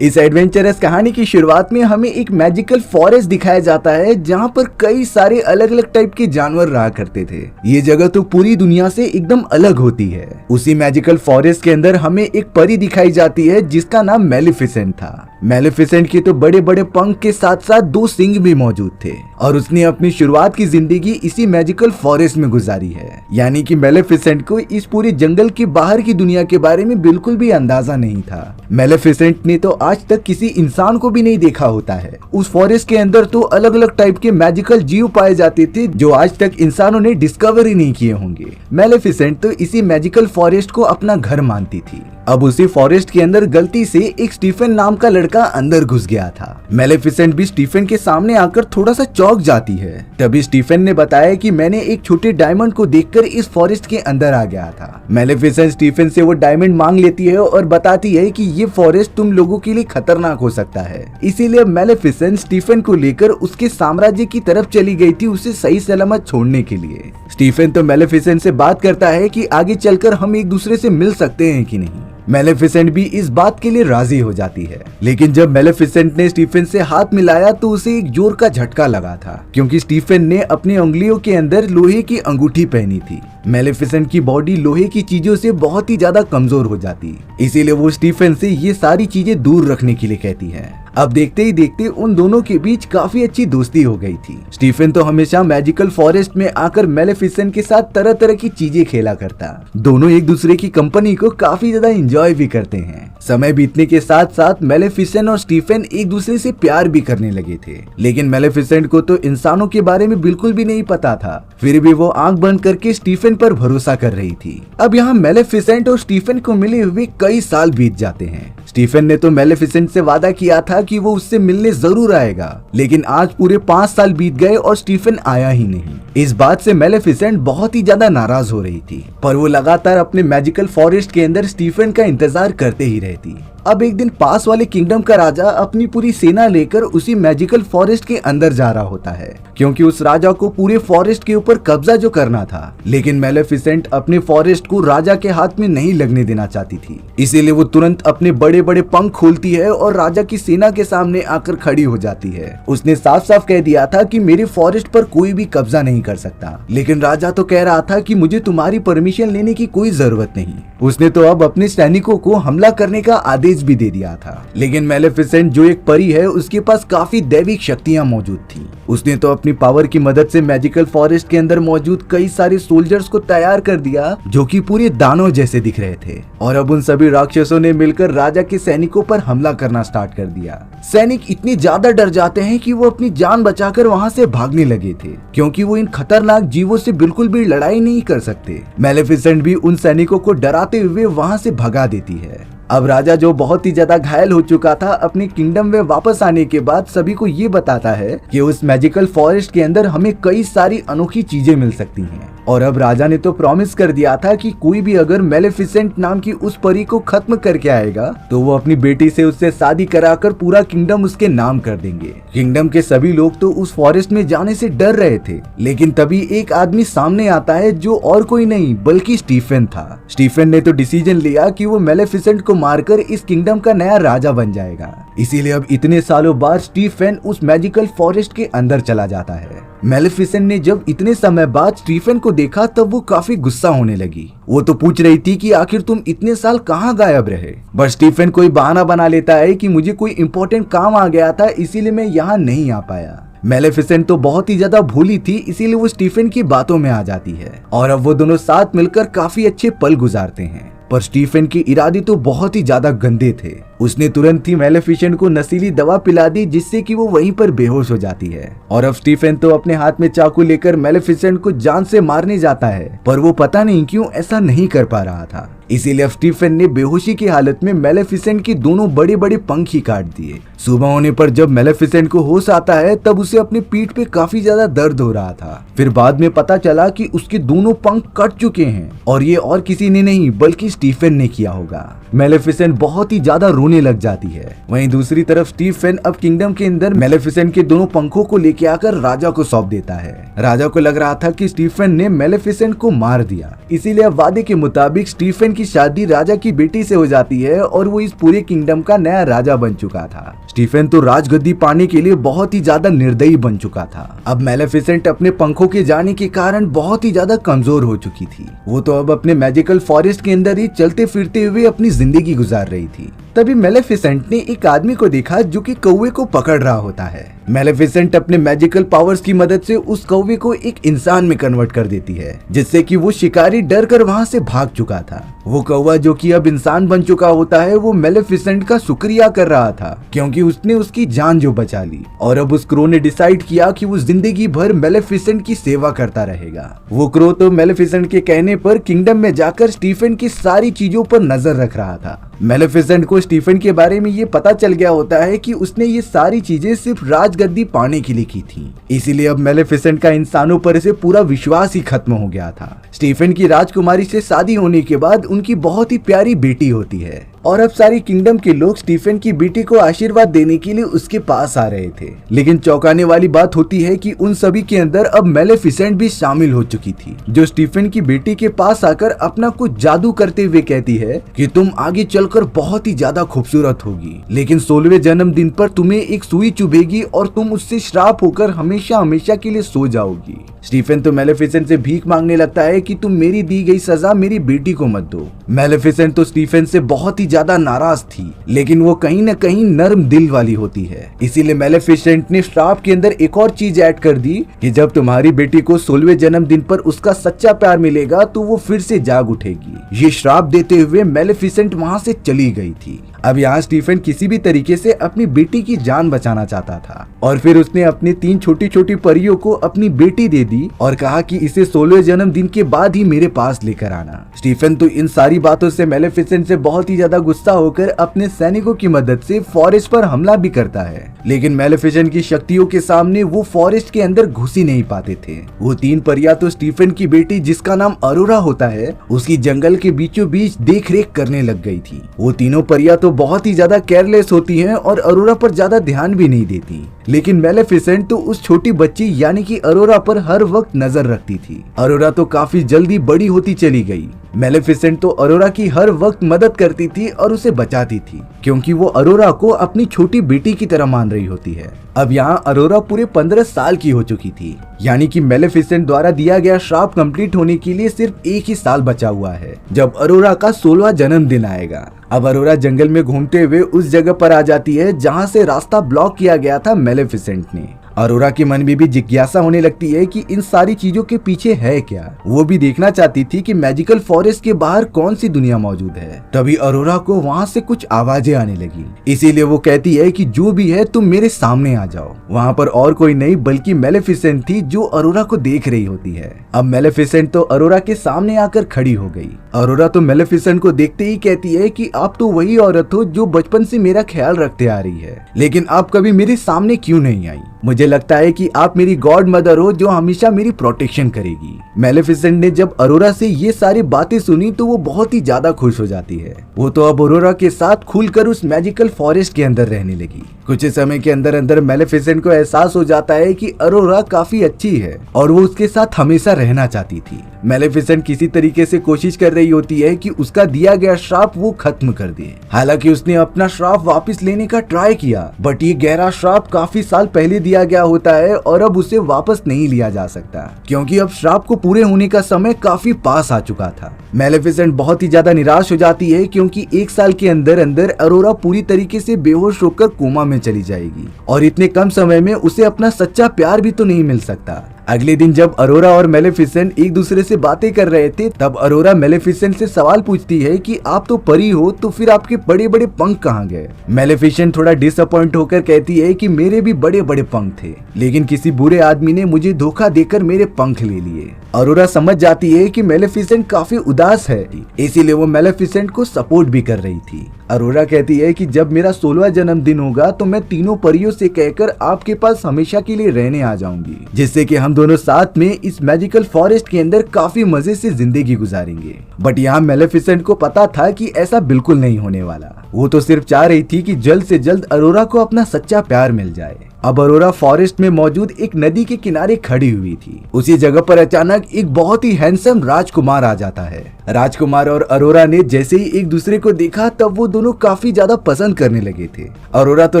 इस एडवेंचरस कहानी की शुरुआत में हमें एक मैजिकल फॉरेस्ट दिखाया जाता है जहाँ पर कई सारे अलग अलग टाइप के जानवर रहा करते थे। ये जगह तो पूरी दुनिया से एकदम अलग होती है। उसी मैजिकल फॉरेस्ट के अंदर हमें एक परी दिखाई जाती है जिसका नाम मेलिफिसेंट था। मेलिफिसेंट के तो बड़े बड़े पंख के साथ साथ 2 सिंग भी मौजूद थे और उसने अपनी शुरुआत की जिंदगी इसी मैजिकल फॉरेस्ट में गुजारी है। यानी कि मेलिफिसेंट को इस पूरे जंगल के बाहर की दुनिया के बारे में बिल्कुल भी अंदाजा नहीं था। मेलिफिसेंट ने तो आज तक किसी इंसान को भी नहीं देखा होता है। उस फॉरेस्ट के अंदर तो अलग अलग टाइप के मैजिकल जीव पाए जाते थे जो आज तक इंसानों ने डिस्कवर ही नहीं किए होंगे। मेलिफिसेंट तो इसी मैजिकल फॉरेस्ट को अपना घर मानती थी। अब उसी फॉरेस्ट के अंदर गलती से एक स्टीफन नाम का लड़का अंदर घुस गया था। मेलिफिसेंट भी स्टीफन के सामने आकर थोड़ा सा चौंक जाती है। तभी स्टीफन ने बताया कि मैंने एक छोटे डायमंड को देखकर इस फॉरेस्ट के अंदर आ गया था। मेलिफिसेंट स्टीफन से वो डायमंड मांग लेती है और बताती है कि ये फॉरेस्ट तुम लोगों के लिए खतरनाक हो सकता है। इसीलिए मेलिफिसेंट स्टीफन को लेकर उसके साम्राज्य की तरफ चली गई थी उसे सही सलामत छोड़ने के लिए। स्टीफन तो मेलिफिसेंट से बात करता है कि आगे चलकर हम एक दूसरे से मिल सकते हैं कि नहीं। मेलिफिसेंट भी इस बात के लिए राजी हो जाती है। लेकिन जब मेलिफिसेंट ने स्टीफन से हाथ मिलाया तो उसे एक जोर का झटका लगा था क्योंकि स्टीफन ने अपनी उंगलियों के अंदर लोहे की अंगूठी पहनी थी। मेलिफिसेंट की बॉडी लोहे की चीजों से बहुत ही ज्यादा कमजोर हो जाती, इसीलिए वो स्टीफन से ये सारी चीजें दूर रखने के लिए कहती है। अब देखते ही देखते उन दोनों के बीच काफी अच्छी दोस्ती हो गई थी। स्टीफन तो हमेशा मैजिकल फॉरेस्ट में आकर मेलिफिसेंट के साथ तरह तरह की चीजें खेला करता। दोनों एक दूसरे की कंपनी को काफी ज्यादा एंजॉय भी करते हैं। समय बीतने के साथ साथ मेलिफिसेंट और स्टीफन एक दूसरे से प्यार भी करने लगे थे। लेकिन मेलिफिसेंट को तो इंसानों के बारे में बिल्कुल भी नहीं पता था, फिर भी वो आंख बंद करके स्टीफन पर भरोसा कर रही थी। अब यहाँ मेलिफिसेंट और स्टीफन को मिले हुए कई साल बीत जाते हैं। स्टीफन ने तो मेलिफिसेंट से वादा किया था कि वो उससे मिलने जरूर आएगा, लेकिन आज पूरे 5 साल बीत गए और स्टीफन आया ही नहीं। इस बात से मेलिफिसेंट बहुत ही ज्यादा नाराज हो रही थी, पर वो लगातार अपने मैजिकल फॉरेस्ट के अंदर स्टीफन का इंतजार करते ही रहती। अब एक दिन पास वाले किंगडम का राजा अपनी पूरी सेना लेकर उसी मैजिकल फॉरेस्ट के अंदर जा रहा होता है क्योंकि उस राजा को पूरे फॉरेस्ट के ऊपर कब्जा जो करना था। लेकिन मेलिफिसेंट अपने फॉरेस्ट को राजा के हाथ में नहीं लगने देना चाहती थी, इसीलिए वो तुरंत अपने बड़े बड़े पंख खोलती है और राजा की सेना के सामने आकर खड़ी हो जाती है। उसने साफ साफ कह दिया था कि मेरे फॉरेस्ट पर कोई भी कब्जा नहीं कर सकता, लेकिन राजा तो कह रहा था कि मुझे तुम्हारी परमिशन लेने की कोई जरूरत नहीं। उसने तो अब अपने सैनिकों को हमला करने का आदेश भी दे दिया था। लेकिन मेलिफिसेंट जो एक परी है उसके पास काफी दैविक शक्तियां मौजूद थी। उसने तो अपनी पावर की मदद से मैजिकल फॉरेस्ट के अंदर मौजूद कई सारे सोल्जर्स को तैयार कर दिया जो कि पूरे दानव जैसे दिख रहे थे और अब उन सभी राक्षसों ने मिलकर राजा के सैनिकों पर हमला करना स्टार्ट कर दिया। सैनिक इतने ज्यादा डर जाते हैं कि वो अपनी जान बचाकर वहां से भागने लगे थे क्योंकि वो इन खतरनाक जीवों से बिल्कुल भी लड़ाई नहीं कर सकते। मेलिफिसेंट भी उन सैनिकों को डराते हुए वहां से भगा देती है। अब राजा जो बहुत ही ज्यादा घायल हो चुका था अपने किंगडम में वापस आने के बाद सभी को ये बताता है कि उस मैजिकल फॉरेस्ट के अंदर हमें कई सारी अनोखी चीजें मिल सकती हैं। और अब राजा ने तो प्रॉमिस कर दिया था कि कोई भी अगर मेलिफिसेंट नाम की उस परी को खत्म करके आएगा तो वो अपनी बेटी से उससे शादी कराकर पूरा किंगडम उसके नाम कर देंगे। किंगडम के सभी लोग तो उस फॉरेस्ट में जाने से डर रहे थे, लेकिन तभी एक आदमी सामने आता है जो और कोई नहीं बल्कि स्टीफन था। स्टीफन ने तो डिसीजन लिया कि वो मेलिफिसेंट को मारकर इस किंगडम का नया राजा बन जाएगा। इसीलिए अब इतने सालों बाद स्टीफन उस मैजिकल फॉरेस्ट के अंदर चला जाता है। मेलिफिसेंट ने जब इतने समय बाद स्टीफन को देखा तब वो काफी गुस्सा होने लगी। वो तो पूछ रही थी कि आखिर तुम इतने साल कहाँ गायब रहे। बट स्टीफन कोई बहाना बना लेता है कि मुझे कोई इंपॉर्टेंट काम आ गया था इसीलिए मैं यहाँ नहीं आ पाया। मेलिफिसेंट तो बहुत ही ज्यादा भूली थी, इसीलिए वो स्टीफन की बातों में आ जाती है और अब वो दोनों साथ मिलकर काफी अच्छे पल गुजारते हैं। पर स्टीफन के इरादे तो बहुत ही ज्यादा गंदे थे। उसने तुरंत ही मेलिफिसेंट को नशीली दवा पिला दी जिससे कि वो वहीं पर बेहोश हो जाती है और अब स्टीफन तो अपने हाथ में चाकू लेकर मेलिफिसेंट को जान से मारने जाता है, पर वो पता नहीं क्यों ऐसा नहीं कर पा रहा था। इसीलिए स्टीफन ने बेहोशी की हालत में मेलिफिसेंट के दोनों बड़े बड़े पंख ही काट दिए। सुबह होने पर जब मेलिफिसेंट को होश आता है तब उसे अपनी पीठ पे काफी ज्यादा दर्द हो रहा था। फिर बाद में पता चला कि उसके दोनों पंख कट चुके हैं और ये और किसी ने नहीं बल्कि स्टीफन ने किया होगा। मेलिफिसेंट बहुत ही ज्यादा रोने रोने लग जाती है। वहीं दूसरी तरफ स्टीफन अब किंगडम के अंदर मेलेफिसेंट के दोनों पंखों को लेके आकर राजा को सौंप देता है। राजा को लग रहा था कि स्टीफन ने मेलेफिसेंट को मार दिया, इसीलिए अब वादे के मुताबिक स्टीफन की शादी राजा की बेटी से हो जाती है और वो इस पूरे किंगडम का नया राजा बन चुका था। स्टीफन तो राजगद्दी पाने के लिए बहुत ही ज्यादा निर्दयी बन चुका था। अब मेलेफिसेंट अपने पंखों के जाने के कारण बहुत ही ज्यादा कमजोर हो चुकी थी। वो तो अब अपने मैजिकल फॉरेस्ट के अंदर ही चलते फिरते हुए अपनी जिंदगी गुजार रही थी। तभी मेलेफिसेंट ने एक आदमी को देखा जो कि कौवे को पकड़ रहा होता है। मेलेफिसेंट अपने मैजिकल पावर्स की मदद से उस कौवे को एक इंसान में कन्वर्ट कर देती है, जिससे कि वो शिकारी डर कर वहाँ से भाग चुका था। वो कौवा जो कि अब इंसान बन चुका होता है, वो मेलेफिसेंट का शुक्रिया कर रहा था क्योंकि उसने उसकी जान जो बचा ली। और अब उस क्रो ने डिसाइड किया कि वो जिंदगी भर मेलेफिसेंट की सेवा करता रहेगा। वो क्रो तो मेलेफिसेंट के कहने पर किंगडम में जाकर स्टीफन की सारी चीजों पर नजर रख रहा था। मेलेफिसेंट को स्टीफन के बारे में ये पता चल गया होता है कि उसने ये सारी चीजें सिर्फ राजगद्दी पाने के लिए की थी, इसीलिए अब मेलेफिसेंट का इंसानों पर से पूरा विश्वास ही खत्म हो गया था। स्टीफन की राजकुमारी से शादी होने के बाद उनकी बहुत ही प्यारी बेटी होती है और अब सारी किंगडम के लोग स्टीफन की बेटी को आशीर्वाद देने के लिए उसके पास आ रहे थे। लेकिन चौंकाने वाली बात होती है कि उन सभी के अंदर अब मेलेफिसेंट भी शामिल हो चुकी थी, जो स्टीफन की बेटी के पास आकर अपना कुछ जादू करते हुए कहती है कि तुम आगे चलकर बहुत ही ज्यादा खूबसूरत होगी, लेकिन 16वें जन्मदिन पर तुम्हें एक सुई चुभेगी और तुम उससे श्राप होकर हमेशा हमेशा के लिए सो जाओगी। स्टीफन तो मेलेफिसेंट से भीख मांगने लगता है कि तुम मेरी दी गई सजा मेरी बेटी को मत दो। मेलेफिसेंट तो स्टीफन से बहुत ही ज्यादा नाराज थी, लेकिन वो कहीं न कहीं नर्म दिल वाली होती है, इसीलिए मेलेफिसेंट ने श्राप के अंदर एक और चीज ऐड कर दी कि जब तुम्हारी बेटी को 16वें जन्मदिन पर उसका सच्चा प्यार मिलेगा तो वो फिर से जाग उठेगी। ये श्राप देते हुए मेलेफिसेंट वहाँ से चली गई थी। अब यहाँ स्टीफन किसी भी तरीके से अपनी बेटी की जान बचाना चाहता था और फिर उसने अपनी 3 छोटी छोटी परियों को अपनी बेटी दे दी और कहा कि इसे 16वें जन्मदिन के बाद ही मेरे पास लेकर आना। स्टीफन तो इन सारी बातों से मेलेफिसेंट से बहुत ही ज्यादा गुस्सा होकर अपने सैनिकों की मदद से फॉरेस्ट पर हमला भी करता है, लेकिन मेलेफिसेंट की शक्तियों के सामने वो फॉरेस्ट के अंदर घुस ही नहीं पाते थे। वो 3 परियां तो स्टीफन की बेटी जिसका नाम अरोरा होता है उसकी जंगल के बीचों बीच देख रेख करने लग गई थी। वो तीनों परियां तो बहुत ही ज्यादा केयरलेस होती हैं और अरोरा पर ज्यादा ध्यान भी नहीं देती, लेकिन मेलेफिसेंट तो उस छोटी बच्ची यानी कि अरोरा पर हर वक्त नजर रखती थी। अरोरा तो काफी जल्दी बड़ी होती चली गई। मेलेफिसेंट तो अरोरा की हर वक्त मदद करती थी और उसे बचाती थी, क्योंकि वो अरोरा को अपनी छोटी बेटी की तरह मान रही होती है। अब यहाँ अरोरा पूरे 15 साल की हो चुकी थी, यानी कि मेलेफिसेंट द्वारा दिया गया श्राप कंप्लीट होने के लिए सिर्फ 1 ही साल बचा हुआ है, जब अरोरा का 16वां जन्मदिन आएगा। अब अरोरा जंगल में घूमते हुए उस जगह पर आ जाती है जहाँ से रास्ता ब्लॉक किया गया था मेलेफिसेंट ने। अरोरा के मन में भी जिज्ञासा होने लगती है कि इन सारी चीजों के पीछे है क्या। वो भी देखना चाहती थी कि मैजिकल फॉरेस्ट के बाहर कौन सी दुनिया मौजूद है। तभी अरोरा को वहाँ से कुछ आवाजें आने लगी, इसीलिए वो कहती है कि जो भी है तुम मेरे सामने आ जाओ। वहाँ पर और कोई नहीं बल्कि मेलेफिसेंट थी जो अरोरा को देख रही होती है। अब मेलेफिसेंट तो अरोरा के सामने आकर खड़ी हो गई। अरोरा तो मेलेफिसेंट को देखते ही कहती है कि आप तो वही औरत हो जो बचपन से मेरा ख्याल रखते आ रही है, लेकिन आप कभी मेरे सामने क्यों नहीं आई? मुझे लगता है कि आप मेरी गॉड मदर हो जो हमेशा मेरी प्रोटेक्शन करेगी। मेलेफिसेंट ने जब अरोरा से ये सारी बातें सुनी तो वो बहुत ही ज्यादा खुश हो जाती है। वो तो अब अरोरा के साथ खुलकर उस मैजिकल फॉरेस्ट के अंदर रहने लगी। कुछ समय के अंदर अंदर मेलेफिसेंट को एहसास हो जाता है कि अरोरा काफी अच्छी है और वो उसके साथ हमेशा रहना चाहती थी। मेलेफिसेंट किसी तरीके से कोशिश कर रही होती है कि उसका दिया गया श्राप वो खत्म कर दे। हालांकि उसने अपना श्राप वापस लेने का ट्राई किया, बट ये गहरा श्राप काफी साल पहले दिया गया होता है और अब उसे वापस नहीं लिया जा सकता, क्योंकि अब श्राप को पूरे होने का समय काफी पास आ चुका था। मेलेफिसेंट बहुत ही ज्यादा निराश हो जाती है क्योंकि 1 साल के अंदर अंदर अरोरा पूरी तरीके से बेहोश होकर कोमा में चली जाएगी और इतने कम समय में उसे अपना सच्चा प्यार भी तो नहीं मिल सकता। अगले दिन जब अरोरा और मेलेफिसेंट एक दूसरे से बातें कर रहे थे, तब अरोरा मेलेफिसेंट से सवाल पूछती है कि आप तो परी हो तो फिर आपके बड़े बड़े पंख कहाँ गए? मेलेफिसेंट थोड़ा डिसअपॉइंट होकर कहती है कि मेरे भी बड़े बड़े पंख थे, लेकिन किसी बुरे आदमी ने मुझे धोखा देकर मेरे पंख ले लिए। अरोरा समझ जाती है कि मेलेफिसेंट काफी उदास है, इसीलिए वो मेलेफिसेंट को सपोर्ट भी कर रही थी। अरोरा कहती है कि जब मेरा 16वां जन्मदिन होगा तो मैं तीनों परियों से कहकर आपके पास हमेशा के लिए रहने आ जाऊंगी, जिससे कि हम दोनों साथ में इस मैजिकल फॉरेस्ट के अंदर काफी मजे से जिंदगी गुजारेंगे। बट यहाँ मेलेफिसेंट को पता था कि ऐसा बिल्कुल नहीं होने वाला। वो तो सिर्फ चाह रही थी कि जल्द से जल्द अरोरा को अपना सच्चा प्यार मिल जाए। अब अरोरा फॉरेस्ट में मौजूद एक नदी के किनारे खड़ी हुई थी। उसी जगह पर अचानक एक बहुत ही हैंडसम राजकुमार आ जाता है। राजकुमार और अरोरा ने जैसे ही एक दूसरे को देखा तब वो दोनों काफी ज्यादा पसंद करने लगे थे। अरोरा तो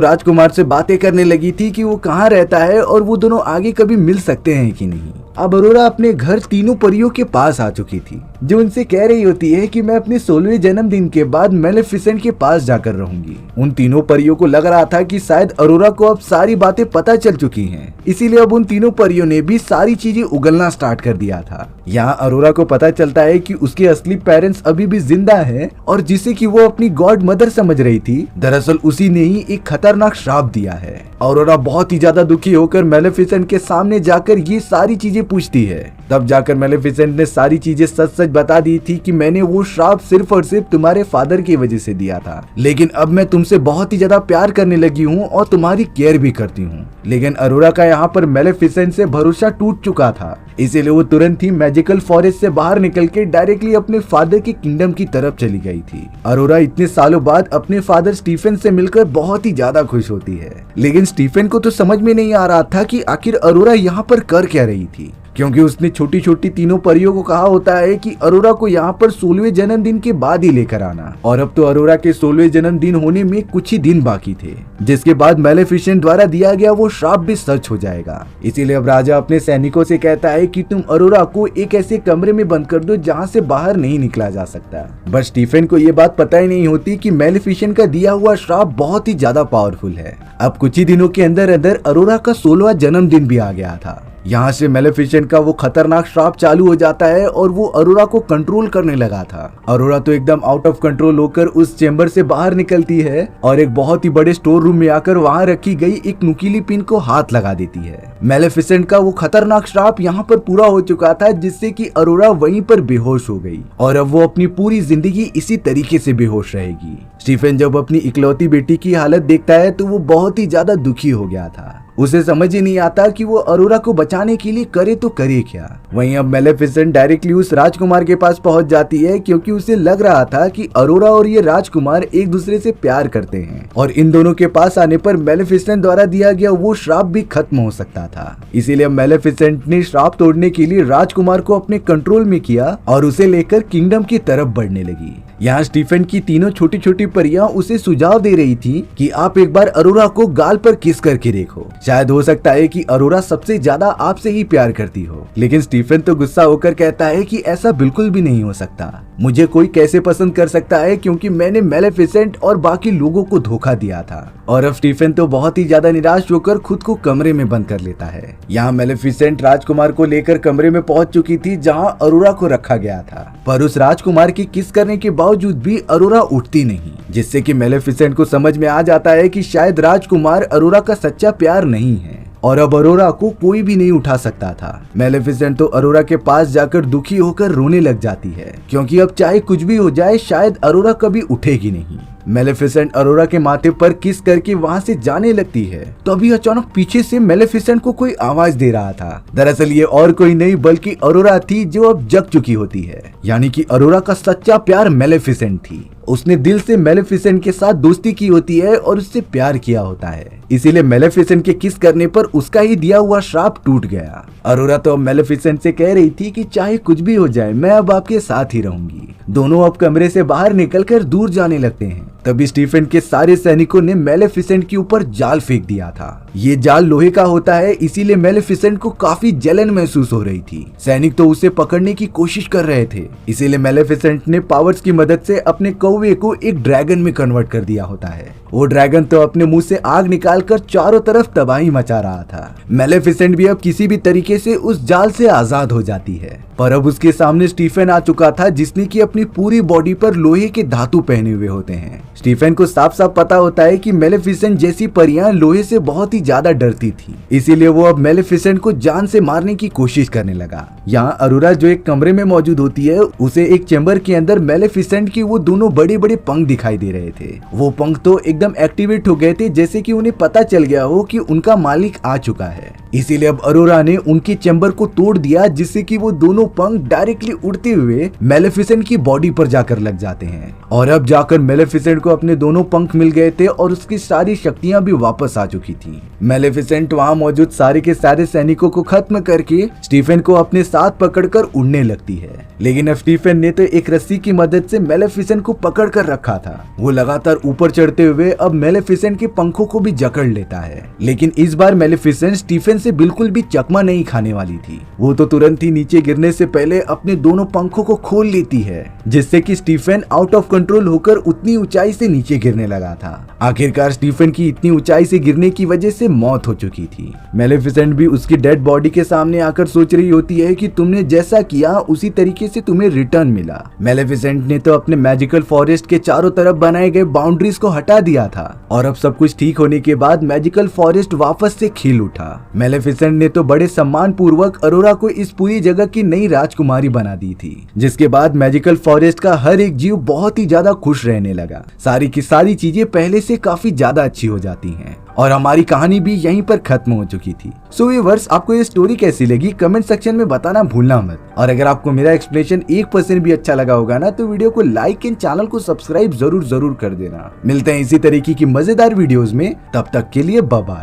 राजकुमार से बातें करने लगी थी कि वो कहाँ रहता है और वो दोनों आगे कभी मिल सकते हैं कि नहीं। अब अरोरा अपने घर तीनों परियों के पास आ चुकी थी, जो उनसे कह रही होती है कि मैं अपने 16वें जन्मदिन के बाद मेलेफिसेंट के पास जाकर रहूंगी। उन तीनों परियों को लग रहा था कि शायद अरोरा को अब सारी बातें पता चल चुकी हैं, इसीलिए अब उन तीनों परियों ने भी सारी चीजें उगलना स्टार्ट कर दिया था। यहाँ अरोरा को पता चलता है कि उसके असली पेरेंट्स अभी भी जिंदा हैं और जिसे कि वो अपनी गॉड मदर समझ रही थी, दरअसल उसी ने ही एक खतरनाक श्राप दिया है। अरोरा बहुत ही ज्यादा दुखी होकर मेलेफिसेंट के सामने जाकर ये सारी चीजें पूछती है। तब जाकर मेलेफिसेंट ने सारी चीजें सच सच बता दी थी कि मैंने वो श्राप सिर्फ और सिर्फ तुम्हारे फादर की वजह से दिया था, लेकिन अब मैं तुमसे बहुत ही ज्यादा प्यार करने लगी हूँ और तुम्हारी केयर भी करती हूँ। लेकिन अरोरा का यहाँ पर मेलेफिसेंट से भरोसा टूट चुका था, इसीलिए वो तुरंत ही मैजिकल फॉरेस्ट से बाहर निकल के डायरेक्टली अपने फादर के किंगडम की तरफ चली गई थी। अरोरा इतने सालों बाद अपने फादर स्टीफन से मिलकर बहुत ही ज्यादा खुश होती है, लेकिन स्टीफन को तो समझ में नहीं आ रहा था कि आखिर अरोरा यहाँ पर कर क्या रही थी, क्योंकि उसने छोटी छोटी तीनों परियों को कहा होता है कि अरोरा को यहाँ पर 16वें जन्मदिन के बाद ही लेकर आना। और अब तो अरोरा के 16वें जन्मदिन होने में कुछ ही दिन बाकी थे, जिसके बाद मेलेफिसेंट द्वारा दिया गया वो श्राप भी सच हो जाएगा। इसीलिए अब राजा अपने सैनिकों से कहता है कि तुम अरोरा को एक ऐसे कमरे में बंद कर दो जहाँ से बाहर नहीं निकला जा सकता। बट स्टीफन को ये बात पता ही नहीं होती कि मेलेफिसेंट का दिया हुआ श्राप बहुत ही ज्यादा पावरफुल है। अब कुछ ही दिनों के अंदर अंदर अरोरा का 16वां जन्मदिन भी आ गया था। यहाँ से मेलेफिसेंट का वो खतरनाक श्राप चालू हो जाता है और वो अरोरा को कंट्रोल करने लगा था। अरोरा तो एकदम आउट ऑफ कंट्रोल होकर उस चेंबर से बाहर निकलती है और एक बहुत ही बड़े स्टोर रूम में आकर वहाँ रखी गई एक नुकीली पिन को हाथ लगा देती है। मेलेफिसेंट का वो खतरनाक श्राप यहाँ पर पूरा हो चुका था, जिससे कि अरोरा वहीं पर बेहोश हो गई और अब वो अपनी पूरी जिंदगी इसी तरीके से बेहोश रहेगी। स्टीफन जब अपनी इकलौती बेटी की हालत देखता है तो वो बहुत ही ज्यादा दुखी हो गया था। उसे समझ ही नहीं आता कि वो अरोरा को बचाने के लिए करे तो करे क्या। वहीं अब मेलेफिसेंट डायरेक्टली उस राजकुमार के पास पहुंच जाती है, क्योंकि उसे लग रहा था कि अरोरा और ये राजकुमार एक दूसरे से प्यार करते हैं और इन दोनों के पास आने पर मेलेफिसेंट द्वारा दिया गया वो श्राप भी खत्म हो सकता था। इसीलिए मेलेफिसेंट ने श्राप तोड़ने के लिए राजकुमार को अपने कंट्रोल में किया और उसे लेकर किंगडम की तरफ बढ़ने लगी। यहाँ स्टीफन की तीनों छोटी छोटी परियां उसे सुझाव दे रही थी कि आप एक बार अरोरा को गाल पर किस करके देखो, शायद हो सकता है कि अरोरा सबसे ज्यादा आपसे ही प्यार करती हो। लेकिन स्टीफन तो गुस्सा होकर कहता है कि ऐसा बिल्कुल भी नहीं हो सकता। मुझे कोई कैसे पसंद कर सकता है, क्योंकि मैंने मेलेफिसेंट और बाकी लोगों को धोखा दिया था। और अब स्टीफन तो बहुत ही ज्यादा निराश होकर खुद को कमरे में बंद कर लेता है। यहाँ मेलेफिसेंट राजकुमार को लेकर कमरे में पहुंच चुकी थी जहाँ अरोरा को रखा गया था, पर उस राजकुमार की किस करने के बावजूद भी अरोरा उठती नहीं, जिससे कि मेलेफिसेंट को समझ में आ जाता है कि शायद राजकुमार अरोरा का सच्चा प्यार नहीं है और अब अरोरा को कोई भी नहीं उठा सकता था। मेलेफिसेंट तो अरोरा के पास जाकर दुखी होकर रोने लग जाती है, क्योंकि अब चाहे कुछ भी हो जाए शायद अरोरा कभी उठेगी नहीं। मेलेफिसेंट अरोरा के माथे पर किस करके वहाँ से जाने लगती है, तभी अचानक पीछे से मेलेफिसेंट को कोई आवाज दे रहा था। दरअसल ये और कोई नहीं बल्कि अरोरा थी, जो अब जग चुकी होती है। यानी कि अरोरा का सच्चा प्यार मेलेफिसेंट थी। उसने दिल से मेलेफिसेंट के साथ दोस्ती की होती है और उससे प्यार किया होता है, इसीलिए मेलेफिसेंट के किस करने पर उसका ही दिया हुआ श्राप टूट गया। अरोरा तो अब मेलेफिसेंट से कह रही थी कि चाहे कुछ भी हो जाए मैं अब आपके साथ ही रहूंगी। दोनों अब कमरे से बाहर निकलकर दूर जाने लगते हैं। तभी स्टीफन के सारे सैनिकों ने मेलेफिसेंट के ऊपर जाल फेंक दिया था। ये जाल लोहे का होता है, इसीलिए मेलेफिसेंट को काफी जलन महसूस हो रही थी। सैनिक तो उसे पकड़ने की कोशिश कर रहे थे, इसीलिए मेलेफिसेंट ने पावर्स की मदद से अपने कौवे को एक ड्रैगन में कन्वर्ट कर दिया होता है। वो ड्रैगन तो अपने मुंह से आग निकालकर चारों तरफ तबाही मचा रहा था। मेलेफिसेंट भी अब किसी भी तरीके से उस जाल से आजाद हो जाती है, और अब उसके सामने स्टीफन आ चुका था, जिसने की अपनी पूरी बॉडी पर लोहे के धातु पहने हुए होते हैं। स्टीफन को साफ साफ पता होता है कि मेलेफिसेंट जैसी परियां लोहे से बहुत ही ज्यादा डरती थी, इसीलिए वो अब मेलेफिसेंट को जान से मारने की कोशिश करने लगा। यहाँ अरोरा जो एक कमरे में मौजूद होती है, उसे एक चैम्बर के अंदर मेलेफिसेंट की वो दोनों बड़े बड़े पंख दिखाई दे रहे थे। वो पंख तो एकदम एक्टिवेट हो गए थे, जैसे कि उन्हें पता चल गया हो कि उनका मालिक आ चुका है। इसीलिए अब अरोरा ने उनके चैम्बर को तोड़ दिया, जिससे कि वो दोनों पंख डायरेक्टली उड़ते हुए मेलेफिसेंट की बॉडी पर जाकर लग जाते हैं। और अब जाकर मेलेफिसेंट को अपने दोनों पंख मिल गए थे और उसकी सारी शक्तियां भी वापस आ चुकी थी। मेलेफिसेंट वहां मौजूद सारे के सारे सैनिकों को खत्म करके स्टीफन को अपने साथ पकड़कर उड़ने लगती है। लेकिन अब स्टीफन ने तो एक रस्सी की मदद से मेलेफिसेंट को पकड़ कर रखा था। वो लगातार ऊपर चढ़ते हुए अब मेलेफिसेंट के पंखों को भी जकड़ लेता है। लेकिन इस बार मेलेफिसेंट स्टीफन से बिल्कुल भी चकमा नहीं खाने वाली थी। वो तो तुरंत ही नीचे गिरने से पहले अपने दोनों पंखों को खोल लेती है, जिससे कि स्टीफन आउट ऑफ कंट्रोल होकर उतनी ऊंचाई से नीचे गिरने लगा था। आखिरकार स्टीफन की इतनी ऊंचाई से गिरने की वजह से मौत हो चुकी थी। मेलेफिसेंट भी उसकी डेड बॉडी के सामने आकर सोच रही होती है कि तुमने जैसा किया उसी तरीके से तुम्हें रिटर्न मिला। मेलेफिसेंट ने तो अपने मैजिकल फॉरेस्ट के चारों तरफ बनाए गए बाउंड्रीज को हटा दिया था और अब सब कुछ ठीक होने के बाद मैजिकल फॉरेस्ट वापस से खिल उठा। मेलेफिसेंट ने तो बड़े सम्मान पूर्वक अरोरा को इस पूरी जगह की नई राजकुमारी बना दी थी, जिसके बाद मैजिकल फॉरेस्ट का हर एक जीव बहुत ही ज्यादा खुश रहने लगा। सारी की सारी चीजें पहले से काफी ज्यादा अच्छी हो जाती हैं और हमारी कहानी भी यहीं पर खत्म हो चुकी थी। सो व्यूअर्स, आपको ये स्टोरी कैसी लगी कमेंट सेक्शन में बताना भूलना मत। और अगर आपको मेरा एक्सप्लेनेशन 1% भी अच्छा लगा होगा ना, तो वीडियो को लाइक एंड चैनल को सब्सक्राइब जरूर कर देना। मिलते हैं इसी तरीके की मजेदार वीडियोस में, तब तक के लिए बाय बाय।